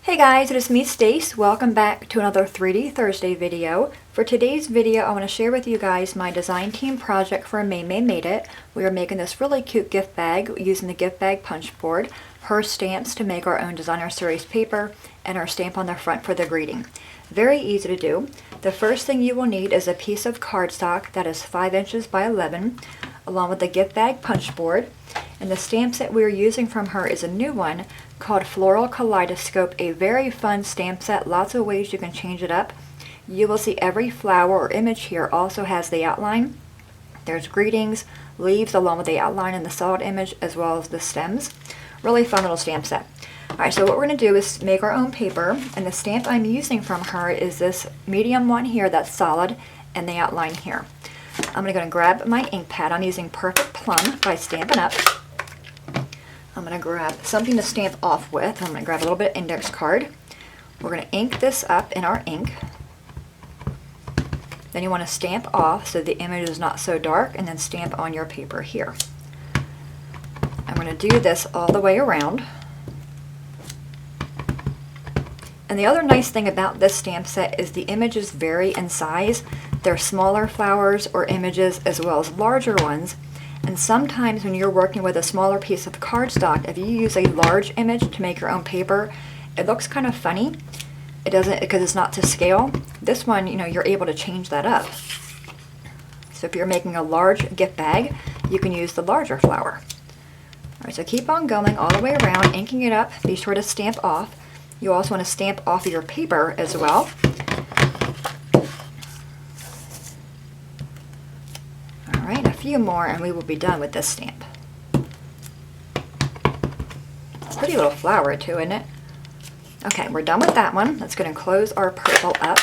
Hey guys, it is me, Stace. Welcome back to another 3D Thursday video. For today's video, I want to share with you guys my design team project for Maymay Made It. We are making this really cute gift bag using the gift bag punch board, her stamps to make our own designer series paper, and our stamp on the front for the greeting. Very easy to do. The first thing you will need is a piece of cardstock that is 5 inches by 11, along with the gift bag punch board. And the stamp set we are using from her is a new one called Floral Kaleidoscope, a very fun stamp set. Lots of ways you can change it up. You will see every flower or image here also has the outline. There's greetings, leaves along with the outline and the solid image, as well as the stems. Really fun little stamp set. Alright, so what we're going to do is make our own paper, and the stamp I'm using from her is this medium one here that's solid, and the outline here. I'm going to grab my ink pad. I'm using Perfect Plum by Stampin' Up. I'm going to grab something to stamp off with. I'm going to grab a little bit of index card. We're going to ink this up in our ink. Then you want to stamp off so the image is not so dark, and then stamp on your paper here. I'm going to do this all the way around. And the other nice thing about this stamp set is the images vary in size. There are smaller flowers or images as well as larger ones. And sometimes when you're working with a smaller piece of cardstock, if you use a large image to make your own paper, it looks kind of funny. It doesn't, because it's not to scale. This one, you're able to change that up. So if you're making a large gift bag, you can use the larger flower. Alright, so keep on going all the way around, inking it up. Be sure to stamp off. You also want to stamp off your paper as well. Alright, a few more and we will be done with this stamp. Pretty little flower too, isn't it? Okay, we're done with that one. Let's go and close our purple up.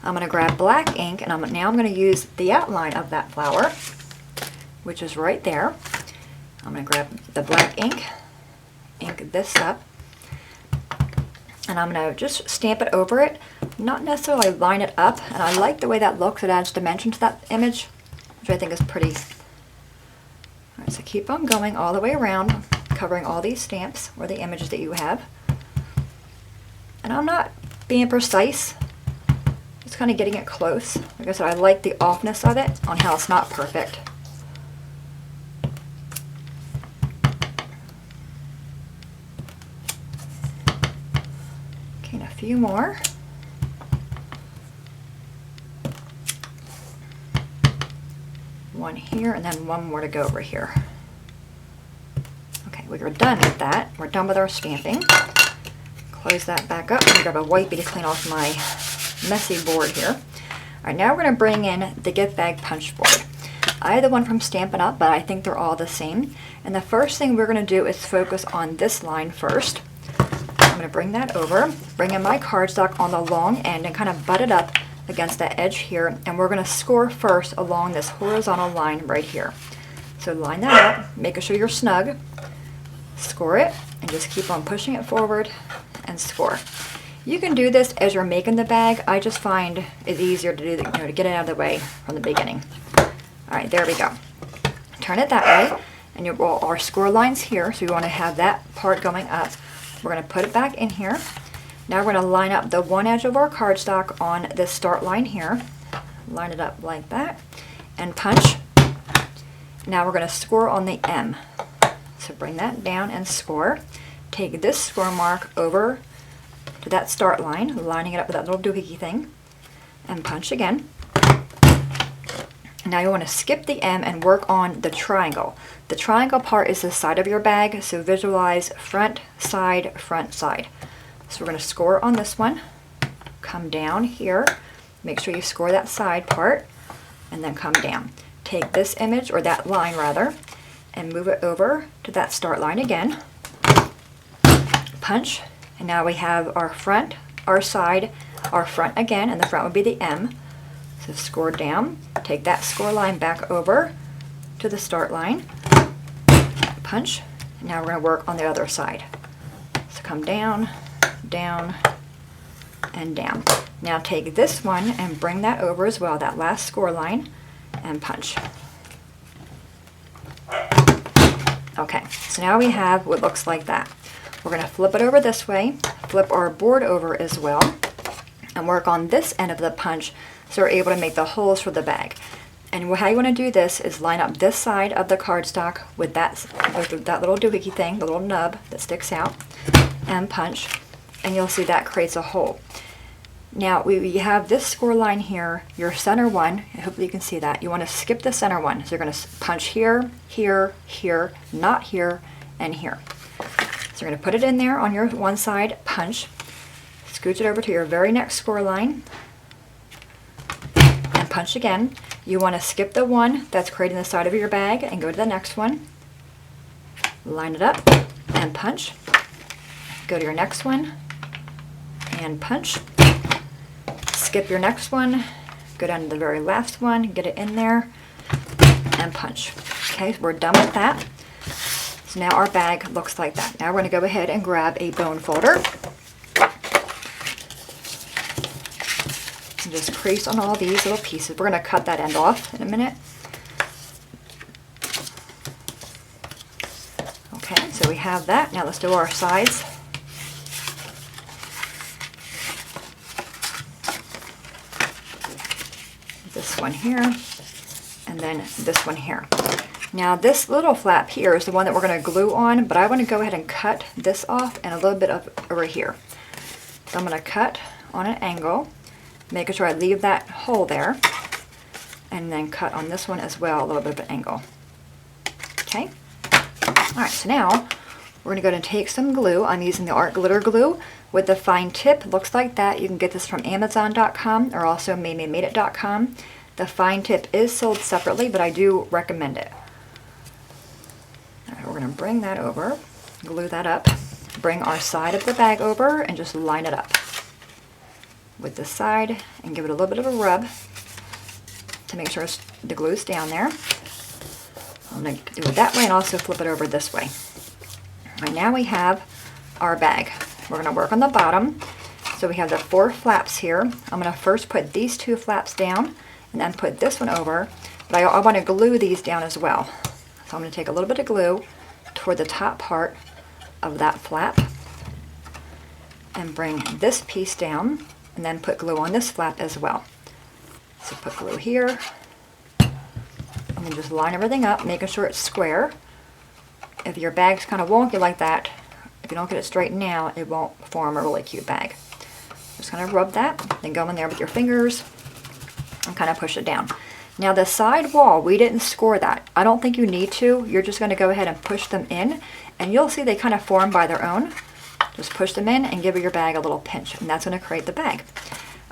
I'm going to grab black ink, and now I'm going to use the outline of that flower, which is right there. I'm going to grab the black ink this up, and I'm going to just stamp it over it, not necessarily line it up. And I like the way that looks. It adds dimension to that image, which I think is pretty. Alright, so keep on going all the way around, covering all these stamps or the images that you have. And I'm not being precise, just kind of getting it close. Like I said, I like the offness of it on how it's not perfect. Okay, and a few more. One here, and then one more to go over here. Okay, we are done with that. We're done with our stamping. Close that back up. I'm going to grab a wipey to clean off my messy board here. Alright, now we're going to bring in the gift bag punch board. I have the one from Stampin' Up, but I think they're all the same. And the first thing we're going to do is focus on this line first. I'm going to bring that over, bring in my cardstock on the long end and kind of butt it up against that edge here, and we're going to score first along this horizontal line right here. So line that up, making sure you're snug, score it, and just keep on pushing it forward and score. You can do this as you're making the bag. I just find it easier to do to get it out of the way from the beginning. Alright, there we go. Turn it that way, and our score line's here, so we want to have that part going up. We're going to put it back in here. Now we're going to line up the one edge of our cardstock on this start line here. Line it up like that, and punch. Now we're going to score on the M. So bring that down and score. Take this score mark over to that start line, lining it up with that little doohickey thing, and punch again. Now you want to skip the M and work on the triangle. The triangle part is the side of your bag, so visualize front, side, front, side. So we're going to score on this one, come down here, make sure you score that side part, and then come down. Take this image, or that line rather, and move it over to that start line again. Punch, and now we have our front, our side, our front again, and the front would be the M. So score down, take that score line back over to the start line, punch, and now we're going to work on the other side. So come down, down, and down. Now take this one and bring that over as well, that last score line, and punch. Okay, so now we have what looks like that. We're going to flip it over this way, flip our board over as well, and work on this end of the punch so we're able to make the holes for the bag. And how you want to do this is line up this side of the cardstock with that little doohickey thing, the little nub that sticks out, and punch, and you'll see that creates a hole. Now we have this score line here, your center one, hopefully you can see that. You want to skip the center one, so you're going to punch here, here, here, not here, and here. So you're going to put it in there on your one side, punch, scooch it over to your very next score line, and punch again. You want to skip the one that's creating the side of your bag and go to the next one. Line it up and punch. Go to your next one and punch. Skip your next one, go down to the very last one, get it in there, and punch. Okay, we're done with that. So now our bag looks like that. Now we're going to go ahead and grab a bone folder. And just crease on all these little pieces. We're going to cut that end off in a minute. Okay, so we have that. Now let's do our sides. This one here, and then this one here. Now this little flap here is the one that we're going to glue on, but I want to go ahead and cut this off and a little bit of over here. So I'm going to cut on an angle, making sure I leave that hole there, and then cut on this one as well, a little bit of an angle. Okay? Alright, so now we're going to go and take some glue. I'm using the Art Glitter Glue with the fine tip. Looks like that. You can get this from Amazon.com or also Maymay.com. The fine tip is sold separately, but I do recommend it. Alright, we're going to bring that over, glue that up, bring our side of the bag over, and just line it up with the side and give it a little bit of a rub to make sure the glue's down there. I'm going to do it that way and also flip it over this way. Right now we have our bag. We're going to work on the bottom. So we have the 4 flaps here. I'm going to first put these 2 flaps down and then put this one over. But I want to glue these down as well. So I'm going to take a little bit of glue toward the top part of that flap and bring this piece down and then put glue on this flap as well. So put glue here and then just line everything up, making sure it's square. If your bag's kind of wonky like that, if you don't get it straightened out, it won't form a really cute bag. Just kind of rub that, then go in there with your fingers and kind of push it down. Now the side wall, we didn't score that. I don't think you need to. You're just going to go ahead and push them in, and you'll see they kind of form by their own. Just push them in and give your bag a little pinch, and that's going to create the bag.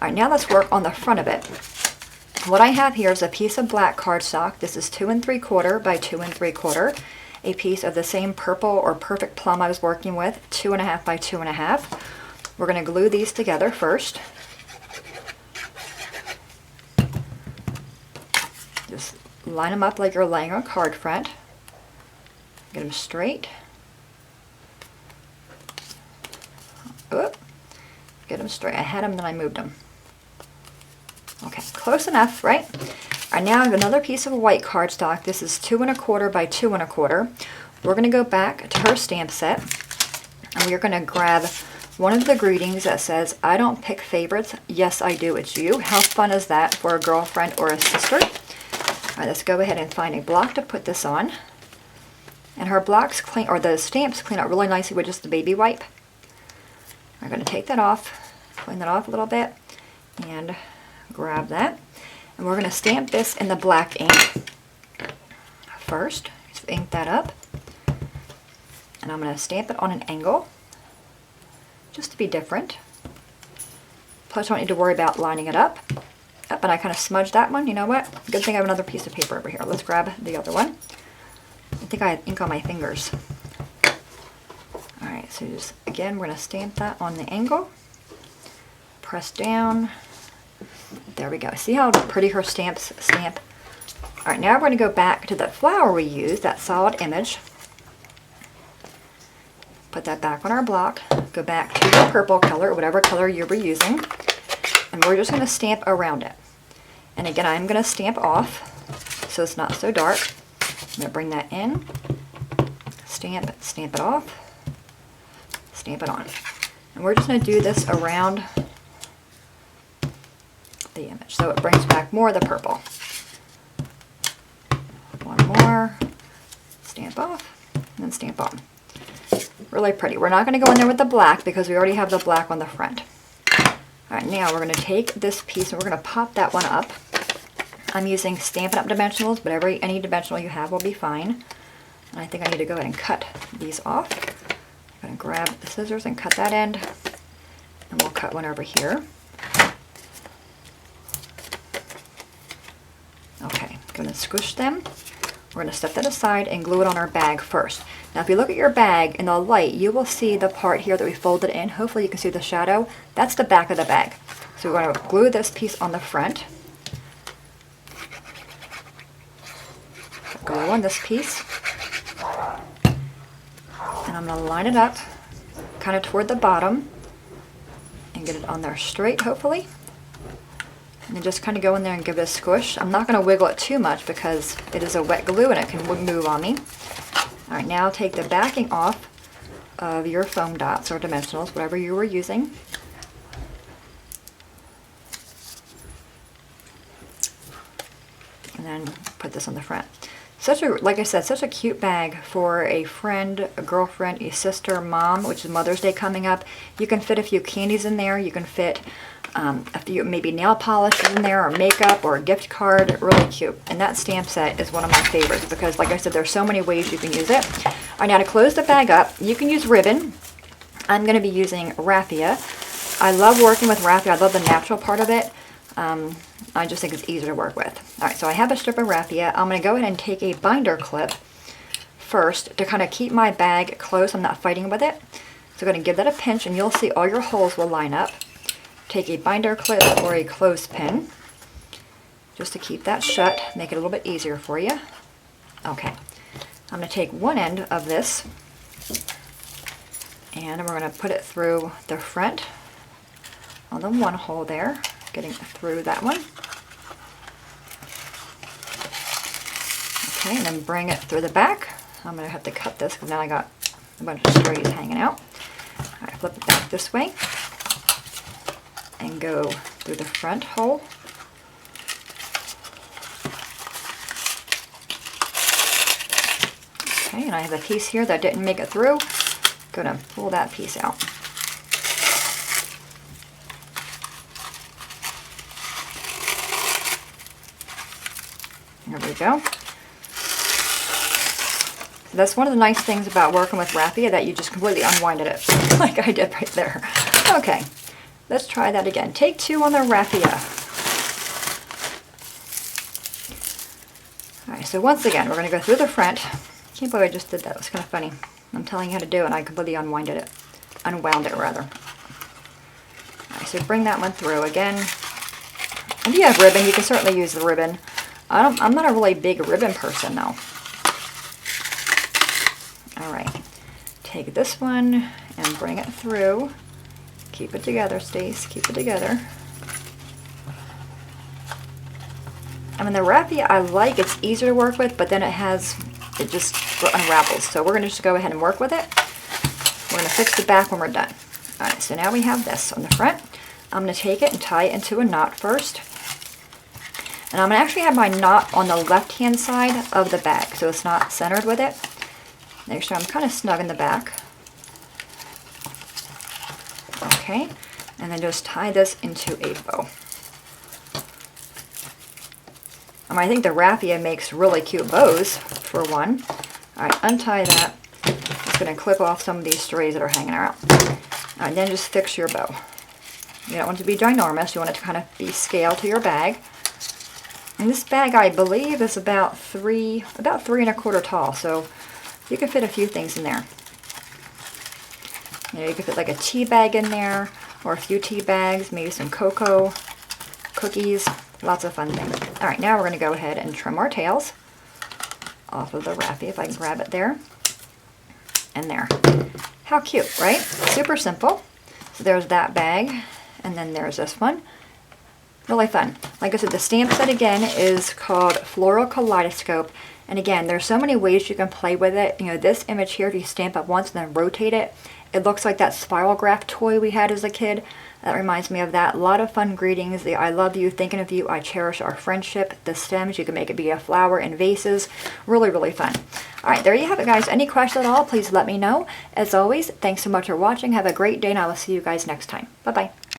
Alright, now let's work on the front of it. What I have here is a piece of black cardstock. This is 2 3/4 by 2 3/4. A piece of the same purple or perfect plum I was working with, 2 1/2 by 2 1/2. We're going to glue these together first. Just line them up like you're laying a card front. Get them straight. Oop. Get them straight. I had them, then I moved them. Okay, close enough, right? All right, now I have another piece of white cardstock. This is 2 1/4 by 2 1/4. We're going to go back to her stamp set, and we're going to grab one of the greetings that says, "I don't pick favorites. Yes, I do. It's you." How fun is that for a girlfriend or a sister? All right, let's go ahead and find a block to put this on. And her blocks clean, or the stamps clean out really nicely with just the baby wipe. I'm going to take that off, clean that off a little bit, and grab that. And we're going to stamp this in the black ink first. Just ink that up. And I'm going to stamp it on an angle, just to be different. Plus, I don't need to worry about lining it up. Up, and I kind of smudged that one. You know what? Good thing I have another piece of paper over here. Let's grab the other one. I think I have ink on my fingers. Alright, so just, again, we're going to stamp that on the angle. Press down. There we go. See how pretty her stamps stamp? Alright, now we're going to go back to the flower we used, that solid image. Put that back on our block. Go back to the purple color, or whatever color you were using. And we're just going to stamp around it. And again, I'm going to stamp off so it's not so dark. I'm going to bring that in, stamp it off. stamp it on. And we're just going to do this around the image so it brings back more of the purple. One more, stamp off, and then stamp on. Really pretty. We're not going to go in there with the black because we already have the black on the front. Alright, now we're going to take this piece and we're going to pop that one up. I'm using Stampin' Up! Dimensionals, but any dimensional you have will be fine. And I think I need to go ahead and cut these off. I'm going to grab the scissors and cut that end. And we'll cut one over here. Okay, I'm going to squish them. We're going to set that aside and glue it on our bag first. Now if you look at your bag in the light, you will see the part here that we folded in. Hopefully you can see the shadow. That's the back of the bag. So we're going to glue this piece on the front. Glue on this piece. And I'm going to line it up kind of toward the bottom and get it on there straight, hopefully. And then just kind of go in there and give it a squish. I'm not going to wiggle it too much because it is a wet glue and it can move on me. Alright, now take the backing off of your foam dots or dimensionals, whatever you were using. And then put this on the front. Like I said, such a cute bag for a friend, a girlfriend, a sister, mom, which is Mother's Day coming up. You can fit a few candies in there. You can fit a few maybe nail polishes in there or makeup or a gift card. Really cute. And that stamp set is one of my favorites because, like I said, there's so many ways you can use it. All right, now to close the bag up, you can use ribbon. I'm going to be using raffia. I love working with raffia. I love the natural part of it. I just think it's easier to work with. Alright, so I have a strip of raffia. I'm going to go ahead and take a binder clip first to kind of keep my bag close. I'm not fighting with it. So I'm going to give that a pinch and you'll see all your holes will line up. Take a binder clip or a clothespin just to keep that shut, make it a little bit easier for you. Okay, I'm going to take one end of this and we're going to put it through the front on the one hole there. Getting through that one. Okay, and then bring it through the back. I'm going to have to cut this because now I got a bunch of strays hanging out. Alright, flip it back this way and go through the front hole. Okay, and I have a piece here that didn't make it through. Going to pull that piece out. There we go. That's one of the nice things about working with raffia, that you just completely unwinded it, like I did right there. Okay, let's try that again. Take two on the raffia. Alright, so once again, we're going to go through the front. I can't believe I just did that. It was kind of funny. I'm telling you how to do it, and I completely unwound it rather. Alright, so bring that one through again. If you have ribbon, you can certainly use the ribbon. I'm not a really big ribbon person though. Alright, take this one and bring it through. Keep it together, Stace, keep it together. I mean, the raffia I like, it's easier to work with, but then it just unravels. So we're going to just go ahead and work with it. We're going to fix the back when we're done. Alright, so now we have this on the front. I'm going to take it and tie it into a knot first. And I'm going to actually have my knot on the left-hand side of the bag, so it's not centered with it. Make sure I'm kind of snug in the back. Okay, and then just tie this into a bow. I think the raffia makes really cute bows, for one. Alright, untie that. Just going to clip off some of these strays that are hanging around. Alright, then just fix your bow. You don't want it to be ginormous, you want it to kind of be scaled to your bag. And this bag, I believe, is about 3 1/4 tall, so you can fit a few things in there. You can fit like a tea bag in there, or a few tea bags, maybe some cocoa, cookies, lots of fun things. Alright, now we're going to go ahead and trim our tails off of the raffia, if I can grab it there. And there. How cute, right? Super simple. So there's that bag, and then there's this one. Really fun. Like I said, the stamp set again is called Floral Kaleidoscope, And again, there's so many ways you can play with it. You know, this image here, if you stamp it once and then rotate it, it looks like that spiral graph toy we had as a kid. That reminds me of that. A lot of fun greetings. The I love you, thinking of you, I cherish our friendship. The stems, you can make it be a flower in vases. Really, really fun. All right, there you have it, guys. Any questions at all, please let me know. As always, thanks so much for watching. Have a great day, and I will see you guys next time. Bye-bye.